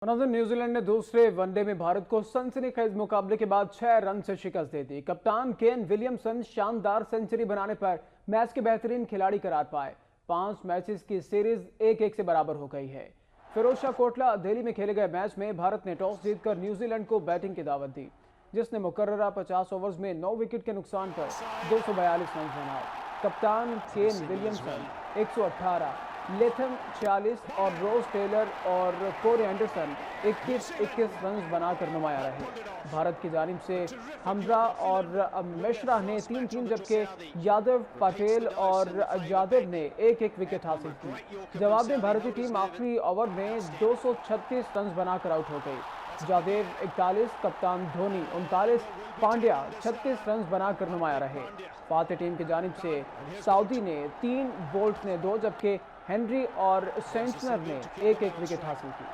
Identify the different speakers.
Speaker 1: New Zealand ने दूसरे one day में भारत को सनसनीखेज मुकाबले के बाद 6 रन से शिकस्त दे दी। कप्तान केन विलियमसन शानदार सेंचुरी बनाने पर मैच के बेहतरीन खिलाड़ी करार पाए। 5 मैचेस की सीरीज 1-1 से बराबर हो गई है। फिरोजशाह कोटला दिल्ली में खेले गए मैच में भारत ने टॉस जीतकर न्यूजीलैंड को बैटिंग की दावत दी, जिसने मुकर्ररा 50 ओवर्स में 9 विकेट के नुकसान पर 242 रन बनाए। कप्तान केन विलियमसन 118, लेथम 46 और रोज टेलर और कोरी एंडरसन 21-21 रन बनाकर नुमाया रहे। भारत की जानिब से हमजा और मिश्रा ने 3-3 जबकि यादव, पटेल और यादव ने 1-1 विकेट हासिल की। जवाब में भारतीय टीम आखिरी ओवर में 236 रन बनाकर आउट हो गई। जादेव 41, कप्तान धोनी 39, पांड्या 36 रन बनाकर नुमाया रहे। फाते टीम की जानिब से सऊदी ने 3, बोल्ट ने 2 जबकि हेनरी और सेंटनर ने 1-1 विकेट हासिल की।